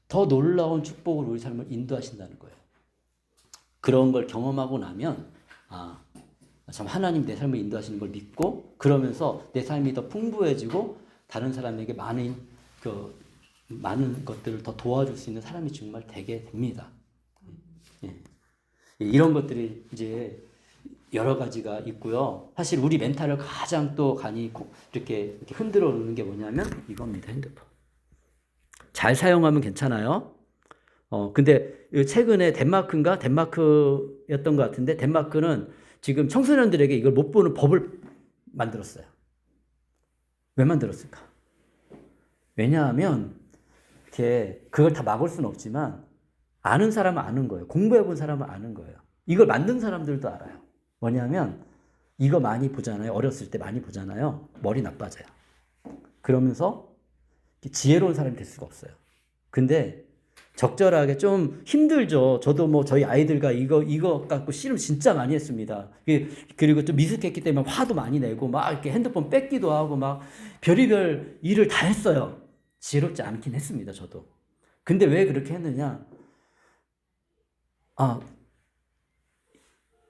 더 놀라운 축복으로 우리 삶을 인도하신다는 거예요. 그런 걸 경험하고 나면 참 하나님 내 삶을 인도하시는 걸 믿고 그러면서 내 삶이 더 풍부해지고 다른 사람에게 많은 것들을 더 도와줄 수 있는 사람이 정말 되게 됩니다. 이런 것들이 이제 여러 가지가 있고요. 사실 우리 멘탈을 가장 또 간이 이렇게 흔들어 놓는 게 뭐냐면 이겁니다. 핸드폰. 잘 사용하면 괜찮아요. 근데 최근에 덴마크였던 것 같은데 덴마크는 지금 청소년들에게 이걸 못 보는 법을 만들었어요. 왜 만들었을까? 왜냐하면 그걸 다 막을 수는 없지만 아는 사람은 아는 거예요. 공부해 본 사람은 아는 거예요. 이걸 만든 사람들도 알아요. 뭐냐면 이거 많이 보잖아요. 어렸을 때 많이 보잖아요. 머리 나빠져요. 그러면서 지혜로운 사람이 될 수가 없어요. 근데 적절하게 좀 힘들죠. 저도 뭐 저희 아이들과 이거 갖고 씨름 진짜 많이 했습니다. 그리고 좀 미숙했기 때문에 화도 많이 내고 막 이렇게 핸드폰 뺏기도 하고 막 별의별 일을 다 했어요. 지혜롭지 않긴 했습니다. 저도. 근데 왜 그렇게 했느냐?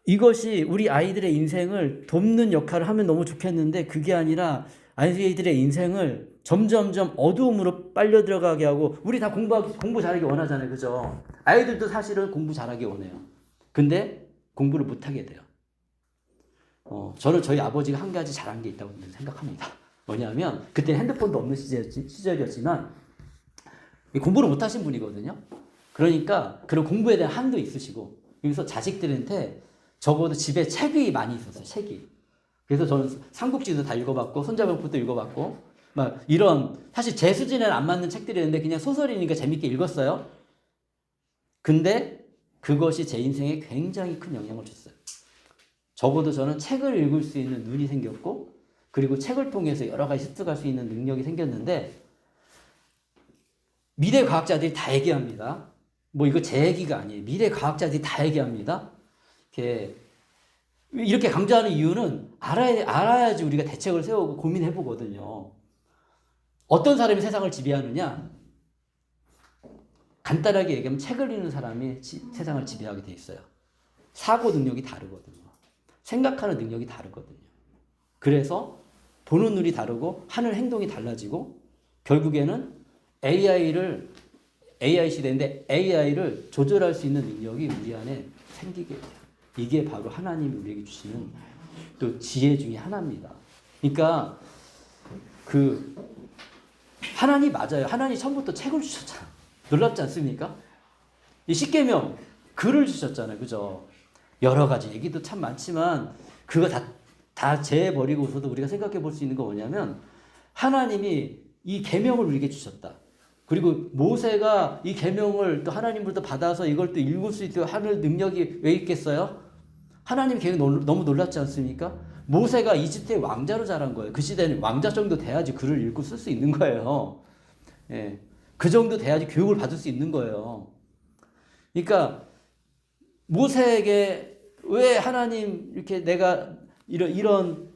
이것이 우리 아이들의 인생을 돕는 역할을 하면 너무 좋겠는데 그게 아니라 아이들의 인생을 점점점 어두움으로 빨려 들어가게 하고 우리 다 공부 잘하기 원하잖아요. 그죠? 아이들도 사실은 공부 잘하기 원해요. 근데 공부를 못하게 돼요. 저는 저희 아버지가 한 가지 잘한 게 있다고 생각합니다. 뭐냐면 그때 핸드폰도 없는 시절이었지만 공부를 못하신 분이거든요. 그러니까 그런 공부에 대한 한도 있으시고 그래서 자식들한테 적어도 집에 책이 많이 있었어요. 책이. 그래서 저는 삼국지도 다 읽어봤고 손자병법도 읽어봤고 막 이런 사실 제 수준에는 안 맞는 책들이었는데 그냥 소설이니까 재밌게 읽었어요. 근데 그것이 제 인생에 굉장히 큰 영향을 줬어요. 적어도 저는 책을 읽을 수 있는 눈이 생겼고 그리고 책을 통해서 여러 가지 습득할 수 있는 능력이 생겼는데 미래 과학자들이 다 얘기합니다. 뭐 이거 제 얘기가 아니에요. 미래 과학자들이 다 얘기합니다. 이렇게 강조하는 이유는 알아야지 우리가 대책을 세우고 고민해 보거든요. 어떤 사람이 세상을 지배하느냐? 간단하게 얘기하면 책을 읽는 사람이 세상을 지배하게 돼 있어요. 사고 능력이 다르거든요. 생각하는 능력이 다르거든요. 그래서 보는 눈이 다르고 하는 행동이 달라지고 결국에는 AI 시대인데 AI를 조절할 수 있는 능력이 우리 안에 생기게 돼요. 이게 바로 하나님이 우리에게 주시는 또 지혜 중에 하나입니다. 그러니까 하나님 맞아요. 하나님 처음부터 책을 주셨잖아요. 놀랍지 않습니까? 이 십계명 글을 주셨잖아요. 그죠? 여러 가지 얘기도 참 많지만 그거 다 재버리고서도 우리가 생각해 볼 수 있는 거 뭐냐면 하나님이 이 계명을 우리에게 주셨다. 그리고 모세가 이 계명을 또 하나님으로부터 받아서 이걸 또 읽을 수 있도록 하는 능력이 왜 있겠어요? 하나님 계획이 너무 놀랍지 않습니까? 모세가 이집트의 왕자로 자란 거예요. 그 시대는 왕자 정도 돼야지 글을 읽고 쓸 수 있는 거예요. 예. 그 정도 돼야지 교육을 받을 수 있는 거예요. 그러니까 모세에게 왜 하나님 이렇게 내가 이런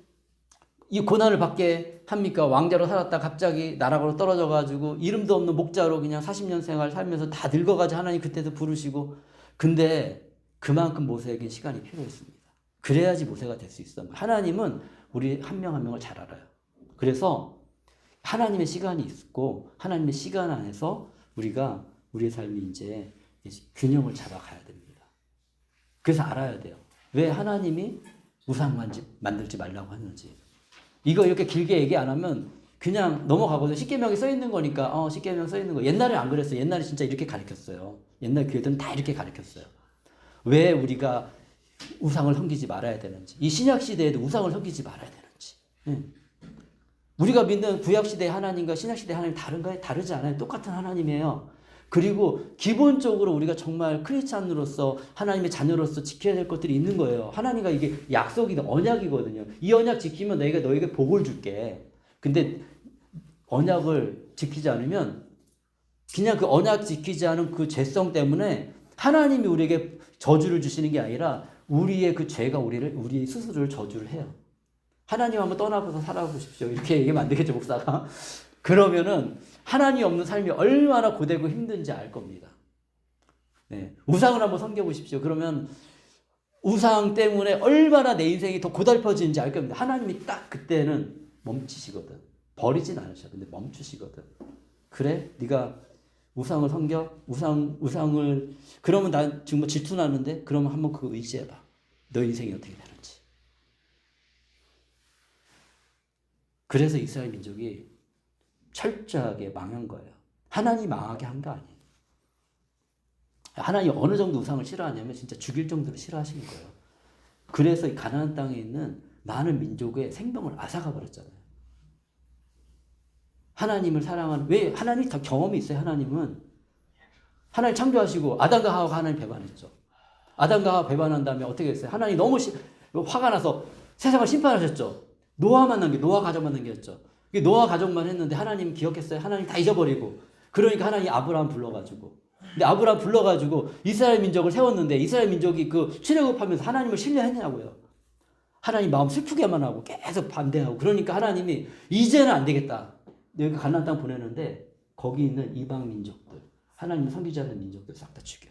이 고난을 받게 합니까? 왕자로 살았다 갑자기 나락으로 떨어져 가지고 이름도 없는 목자로 그냥 40년 생활 살면서 다 늙어가지고 하나님 그때도 부르시고, 근데 그만큼 모세에게 시간이 필요했습니다. 그래야지 모세가 될 수 있어요. 하나님은 우리 한 명 한 명을 잘 알아요. 그래서 하나님의 시간이 있고 하나님의 시간 안에서 우리가 우리의 삶이 이제 균형을 잡아가야 됩니다. 그래서 알아야 돼요. 왜 하나님이 우상 만들지 말라고 하는지. 이거 이렇게 길게 얘기 안 하면 그냥 넘어가거든요. 십계명에 써 있는 거니까 십계명 써 있는 거. 옛날에 안 그랬어요. 옛날에 진짜 이렇게 가르쳤어요. 옛날 교회들은 다 이렇게 가르쳤어요. 왜 우리가 우상을 섬기지 말아야 되는지, 이 신약 시대에도 우상을 섬기지 말아야 되는지. 우리가 믿는 구약 시대의 하나님과 신약 시대의 하나님 다른가요? 다르지 않아요. 똑같은 하나님이에요. 그리고 기본적으로 우리가 정말 크리스찬으로서 하나님의 자녀로서 지켜야 될 것들이 있는 거예요. 하나님과 이게 약속이든 언약이거든요. 이 언약 지키면 내가 너에게 복을 줄게. 근데 언약을 지키지 않으면 그냥 그 언약 지키지 않은 그 죄성 때문에 하나님이 우리에게 저주를 주시는 게 아니라 우리의 그 죄가 우리 스스로를 저주를 해요. 하나님 한번 떠나서 살아보십시오. 이렇게 얘기하면 안 되겠죠, 목사가. 그러면은 하나님 없는 삶이 얼마나 고되고 힘든지 알 겁니다. 네. 우상을 한번 섬겨보십시오. 그러면 우상 때문에 얼마나 내 인생이 더 고달퍼지는지 알 겁니다. 하나님이 딱 그때는 멈추시거든. 버리진 않으셔. 근데 멈추시거든. 그래? 네가 우상을 섬겨? 우상을 그러면 난 정말 질투나는데? 그러면 한번 그거 의지해봐. 너 인생이 어떻게 되는지. 그래서 이스라엘 민족이 철저하게 망한 거예요. 하나님이 망하게 한 거 아니에요. 하나님이 어느 정도 우상을 싫어하냐면 진짜 죽일 정도로 싫어하신 거예요. 그래서 이 가나안 땅에 있는 많은 민족의 생명을 앗아가 버렸잖아요. 하나님을 사랑하는, 왜? 하나님이 다 경험이 있어요. 하나님은 하나님 창조하시고 아담과 하와가 하나님 배반했죠. 아담과 하와 배반한 다음에 어떻게 했어요? 하나님 너무 화가 나서 세상을 심판하셨죠. 노아 가족만 남겼죠. 노아 가족만 했는데 하나님 기억했어요? 하나님 다 잊어버리고. 그러니까 하나님 아브라함 불러가지고. 근데 아브라함 불러가지고 이스라엘 민족을 세웠는데 이스라엘 민족이 그 출애굽하면서 하나님을 신뢰했냐고요. 하나님 마음 슬프게만 하고 계속 반대하고. 그러니까 하나님이 이제는 안 되겠다. 여기 가나안 땅 보내는데 거기 있는 이방 민족들, 하나님을 섬기지 않는 민족들 싹 다 죽여.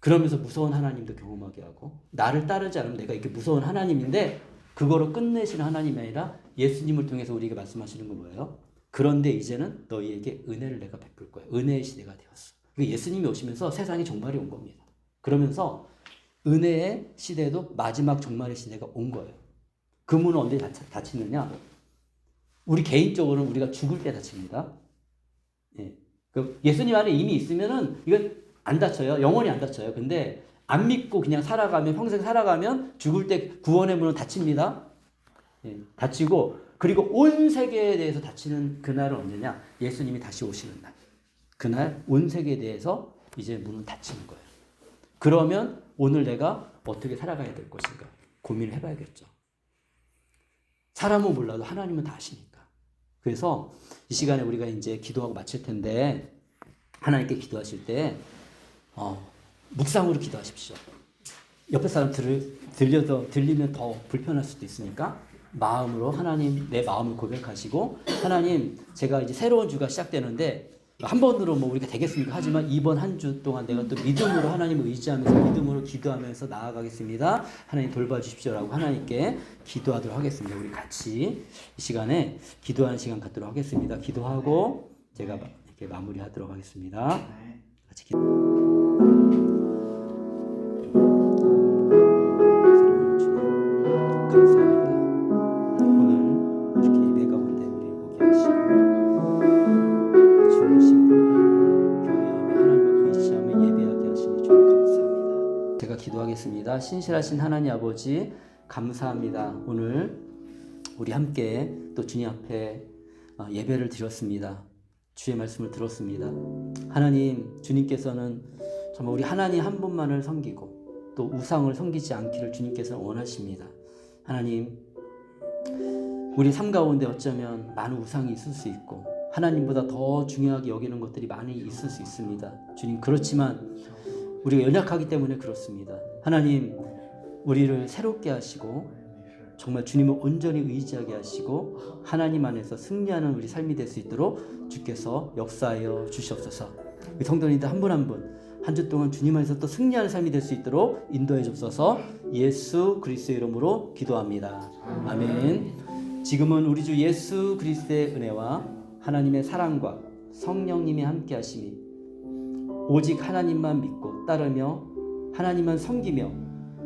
그러면서 무서운 하나님도 경험하게 하고, 나를 따르지 않으면 내가 이렇게 무서운 하나님인데 그거로 끝내시는 하나님이 아니라 예수님을 통해서 우리에게 말씀하시는 건 뭐예요? 그런데 이제는 너희에게 은혜를 내가 베풀 거야. 은혜의 시대가 되었어. 예수님이 오시면서 세상에 종말이 온 겁니다. 그러면서 은혜의 시대도 마지막 종말의 시대가 온 거예요. 그 문은 언제 닫히느냐? 우리 개인적으로는 우리가 죽을 때 닫힙니다. 예. 예수님 안에 이미 있으면은 이건 안 닫혀요. 영원히 안 닫혀요. 근데 안 믿고 그냥 살아가면, 평생 살아가면 죽을 때 구원의 문은 닫힙니다. 예. 닫히고, 그리고 온 세계에 대해서 닫히는 그날은 언제냐? 예수님이 다시 오시는 날. 그날 온 세계에 대해서 이제 문은 닫히는 거예요. 그러면 오늘 내가 어떻게 살아가야 될 것인가 고민을 해봐야겠죠. 사람은 몰라도 하나님은 다 아시니까. 그래서 이 시간에 우리가 이제 기도하고 마칠 텐데, 하나님께 기도하실 때 묵상으로 기도하십시오. 옆에 사람 들리면 더 불편할 수도 있으니까 마음으로 하나님, 내 마음을 고백하시고, 하나님, 제가 이제 새로운 주가 시작되는데 한 번으로 뭐 우리가 되겠습니까? 하지만 이번 한 주 동안 내가 또 믿음으로 하나님을 의지하면서 믿음으로 기도하면서 나아가겠습니다. 하나님 돌봐주십시오라고 하나님께 기도하도록 하겠습니다. 우리 같이 이 시간에 기도하는 시간 갖도록 하겠습니다. 기도하고 제가 이렇게 마무리하도록 하겠습니다. 같이 감사합니다. 오늘 이렇게 예배 가운데 우리 보게 하시고 중심으로 경외하며 하나님을 의지하며 예배하게 하시니 주님 감사합니다. 제가 기도하겠습니다. 신실하신 하나님 아버지 감사합니다. 오늘 우리 함께 또 주님 앞에 예배를 드렸습니다. 주의 말씀을 들었습니다. 하나님, 주님께서는 정말 우리 하나님 한 분만을 섬기고 또 우상을 섬기지 않기를 주님께서는 원하십니다. 하나님, 우리 삶 가운데 어쩌면 많은 우상이 있을 수 있고 하나님보다 더 중요하게 여기는 것들이 많이 있을 수 있습니다. 주님, 그렇지만 우리가 연약하기 때문에 그렇습니다. 하나님, 우리를 새롭게 하시고 정말 주님을 온전히 의지하게 하시고 하나님 안에서 승리하는 우리 삶이 될 수 있도록 주께서 역사하여 주시옵소서. 우리 성도님들 한 분 한 분 한 주 동안 주님 안에서 또 승리하는 삶이 될 수 있도록 인도해 주옵소서. 예수 그리스도의 이름으로 기도합니다. 아멘. 지금은 우리 주 예수 그리스도의 은혜와 하나님의 사랑과 성령님이 함께 하심이 오직 하나님만 믿고 따르며 하나님만 섬기며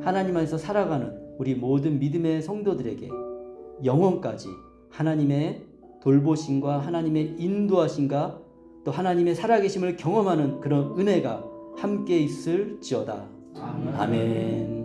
하나님 안에서 살아가는 우리 모든 믿음의 성도들에게 영원까지 하나님의 돌보심과 하나님의 인도하심과 또 하나님의 살아계심을 경험하는 그런 은혜가 함께 있을지어다. 아멘.